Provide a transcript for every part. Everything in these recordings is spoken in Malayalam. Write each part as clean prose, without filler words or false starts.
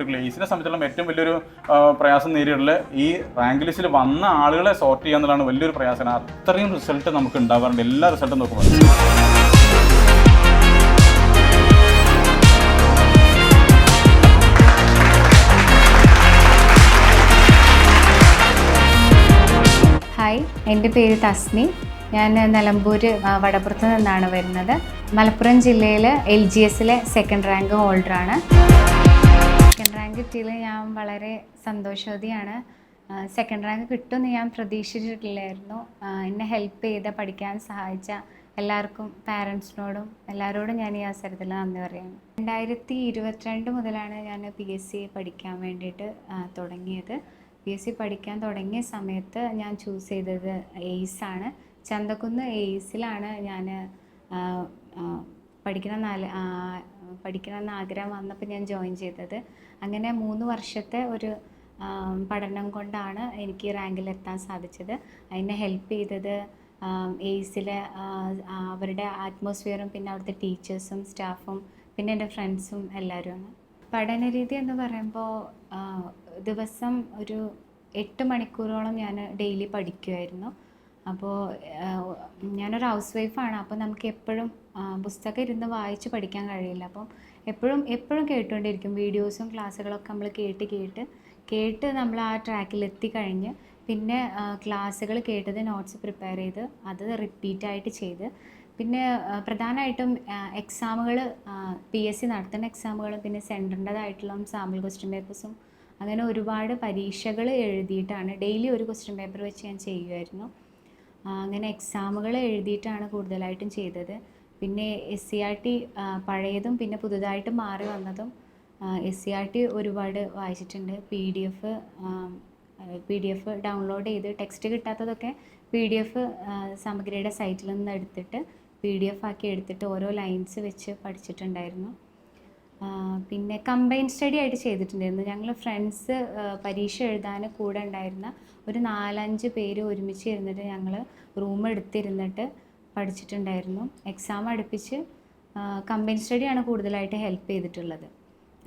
ബുദ്ധിമുട്ടില്ല. ഈസിനെ സംബന്ധിച്ചിടത്തോളം ഏറ്റവും വലിയൊരു പ്രയാസം നേരിട്ടുള്ള ഈ റാങ്ക് ലിസ്റ്റിൽ വന്ന ആളുകളെ സോർട്ട് ചെയ്യുക എന്നുള്ളതാണ് വലിയൊരു പ്രയാസമാണ്. അത്രയും റിസൾട്ട് നമുക്ക് ഉണ്ടാവാറുണ്ട് എല്ലാ റിസൾട്ടും നോക്കുമ്പോൾ. ഹായ്, എൻ്റെ പേര് തസ്നി. ഞാൻ നിലമ്പൂർ വടപ്പുറത്ത് നിന്നാണ് വരുന്നത്. മലപ്പുറം ജില്ലയിൽ LGSലെ സെക്കൻഡ് റാങ്ക് ഹോൾഡറാണ്. സെക്കൻഡ് റാങ്ക് കിട്ടിയതിൽ ഞാൻ വളരെ സന്തോഷവതിയാണ്. സെക്കൻഡ് റാങ്ക് കിട്ടുമെന്ന് ഞാൻ പ്രതീക്ഷിച്ചിട്ടില്ലായിരുന്നു. എന്നെ ഹെൽപ്പ് ചെയ്ത് പഠിക്കാൻ സഹായിച്ച എല്ലാവർക്കും, പാരൻസിനോടും എല്ലാവരോടും ഞാൻ ഈ അവസരത്തിൽ നന്ദി പറയുന്നു. 2022 മുതലാണ് ഞാൻ PSC പഠിക്കാൻ വേണ്ടിയിട്ട് തുടങ്ങിയത്. PSC പഠിക്കാൻ തുടങ്ങിയ സമയത്ത് ഞാൻ ചൂസ് ചെയ്തത് എയിസ് ആണ്. ചന്തക്കുന്ന് എയിസിലാണ് ഞാൻ പഠിക്കണമെന്ന് ആഗ്രഹം വന്നപ്പോൾ ഞാൻ ജോയിൻ ചെയ്തത്. അങ്ങനെ 3 വർഷത്തെ ഒരു പഠനം കൊണ്ടാണ് എനിക്ക് റാങ്കിലെത്താൻ സാധിച്ചത്. അതിനെ ഹെൽപ്പ് ചെയ്തത് എയിസിലെ അവരുടെ അറ്റ്മോസ്ഫിയറും പിന്നെ അവിടുത്തെ ടീച്ചേഴ്സും സ്റ്റാഫും പിന്നെ എൻ്റെ ഫ്രണ്ട്സും എല്ലാവരുമാണ്. പഠനരീതി എന്ന് പറയുമ്പോൾ ദിവസം ഒരു 8 മണിക്കൂറോളം ഞാൻ ഡെയിലി പഠിക്കുമായിരുന്നു. അപ്പോൾ ഞാനൊരു ഹൗസ് വൈഫാണ്. അപ്പോൾ നമുക്ക് എപ്പോഴും പുസ്തകം ഇരുന്ന് വായിച്ച് പഠിക്കാൻ കഴിയില്ല. അപ്പം എപ്പോഴും കേട്ടുകൊണ്ടിരിക്കും. വീഡിയോസും ക്ലാസ്സുകളൊക്കെ നമ്മൾ കേട്ട് നമ്മൾ ആ ട്രാക്കിൽ എത്തിക്കഴിഞ്ഞ് പിന്നെ ക്ലാസ്സുകൾ കേട്ടത് നോട്ട്സ് പ്രിപ്പയർ ചെയ്ത് അത് റിപ്പീറ്റായിട്ട് ചെയ്ത് പിന്നെ പ്രധാനമായിട്ടും എക്സാമുകൾ PSC നടത്തുന്ന എക്സാമുകളും പിന്നെ സെൻറ്ററിൻ്റെതായിട്ടുള്ള സാമ്പിൾ ക്വസ്റ്റ്യൻ പേപ്പേഴ്സും അങ്ങനെ ഒരുപാട് പരീക്ഷകൾ എഴുതിയിട്ടാണ് ഡെയിലി ഒരു ക്വസ്റ്റ്യൻ പേപ്പർ വെച്ച് ഞാൻ ചെയ്യുമായിരുന്നു. അങ്ങനെ എക്സാമുകൾ എഴുതിയിട്ടാണ് കൂടുതലായിട്ടും ചെയ്തത്. പിന്നെ SCERT പഴയതും പിന്നെ പുതുതായിട്ട് മാറി വന്നതും SCERT ഒരുപാട് വായിച്ചിട്ടുണ്ട്. PDF ഡൗൺലോഡ് ചെയ്ത് ടെക്സ്റ്റ് കിട്ടാത്തതൊക്കെ PDF സമഗ്രയുടെ സൈറ്റിൽ നിന്ന് എടുത്തിട്ട് PDF ആക്കി എടുത്തിട്ട് ഓരോ ലൈൻസ് വെച്ച് പഠിച്ചിട്ടുണ്ടായിരുന്നു. പിന്നെ കമ്പൈൻ സ്റ്റഡി ആയിട്ട് ചെയ്തിട്ടുണ്ടായിരുന്നു. ഞങ്ങൾ ഫ്രണ്ട്സ് പരീക്ഷ എഴുതാൻ കൂടെ ഉണ്ടായിരുന്ന ഒരു 4-5 പേര് ഒരുമിച്ച് ഇരുന്നിട്ട് ഞങ്ങൾ റൂം എടുത്തിരുന്നിട്ട് പഠിച്ചിട്ടുണ്ടായിരുന്നു. എക്സാം അടുപ്പിച്ച് കമ്പൈൻ സ്റ്റഡിയാണ് കൂടുതലായിട്ട് ഹെൽപ്പ് ചെയ്തിട്ടുള്ളത്.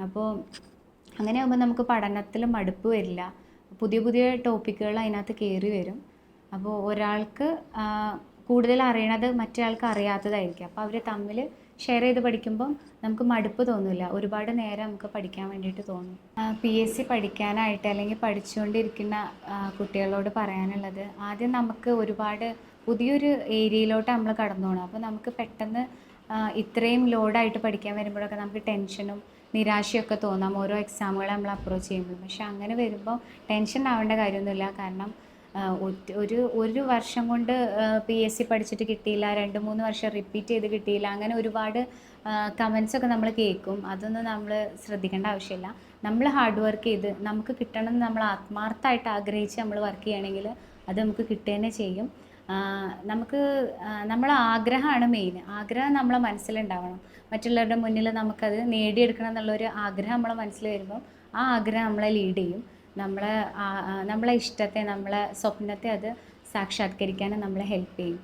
അപ്പോൾ അങ്ങനെ ആകുമ്പോൾ നമുക്ക് പഠനത്തിൽ മടുപ്പ് വരില്ല. പുതിയ ടോപ്പിക്കുകൾ അതിനകത്ത് കയറി വരും. അപ്പോൾ ഒരാൾക്ക് കൂടുതൽ അറിയണത് മറ്റൊരാൾക്ക് അറിയാത്തതായിരിക്കും. അപ്പോൾ അവർ തമ്മിൽ ഷെയർ ചെയ്ത് പഠിക്കുമ്പം നമുക്ക് മടുപ്പ് തോന്നില്ല. ഒരുപാട് നേരം നമുക്ക് പഠിക്കാൻ വേണ്ടിയിട്ട് തോന്നും. PSC പഠിക്കാനായിട്ട് അല്ലെങ്കിൽ പഠിച്ചുകൊണ്ടിരിക്കുന്ന കുട്ടികളോട് പറയാനുള്ളത്, ആദ്യം നമുക്ക് ഒരുപാട് പുതിയൊരു ഏരിയയിലോട്ട് നമ്മൾ കടന്നു പോകണം. അപ്പോൾ നമുക്ക് പെട്ടെന്ന് ഇത്രയും ലോഡായിട്ട് പഠിക്കാൻ വരുമ്പോഴൊക്കെ നമുക്ക് ടെൻഷനും നിരാശയൊക്കെ തോന്നാം ഓരോ എക്സാമുകളെ നമ്മൾ അപ്രോച്ച് ചെയ്യുമ്പോൾ. പക്ഷെ അങ്ങനെ വരുമ്പോൾ ടെൻഷൻ ആവേണ്ട കാര്യമൊന്നുമില്ല. കാരണം ഒരു വർഷം കൊണ്ട് PSC പഠിച്ചിട്ട് കിട്ടിയില്ല, 2-3 വർഷം റിപ്പീറ്റ് ചെയ്ത് കിട്ടിയില്ല, അങ്ങനെ ഒരുപാട് കമൻസൊക്കെ നമ്മൾ കേൾക്കും. അതൊന്നും നമ്മൾ ശ്രദ്ധിക്കേണ്ട ആവശ്യമില്ല. നമ്മൾ ഹാർഡ് വർക്ക് ചെയ്ത് നമുക്ക് കിട്ടണമെന്ന് നമ്മൾ ആത്മാർത്ഥമായിട്ട് ആഗ്രഹിച്ച് നമ്മൾ വർക്ക് ചെയ്യണമെങ്കിൽ അത് നമുക്ക് കിട്ടുക തന്നെ ചെയ്യും. നമ്മളെ ആഗ്രഹമാണ് മെയിൻ. ആഗ്രഹം നമ്മളെ മനസ്സിലുണ്ടാവണം. മറ്റുള്ളവരുടെ മുന്നിൽ നമുക്കത് നേടിയെടുക്കണം എന്നുള്ളൊരു ആഗ്രഹം നമ്മളെ മനസ്സിൽ വരുമ്പോൾ ആ ആഗ്രഹം നമ്മളെ ലീഡ് ചെയ്യും. നമ്മളെ ഇഷ്ടത്തെ, നമ്മളെ സ്വപ്നത്തെ അത് സാക്ഷാത്കരിക്കാൻ നമ്മളെ ഹെൽപ്പ് ചെയ്യും.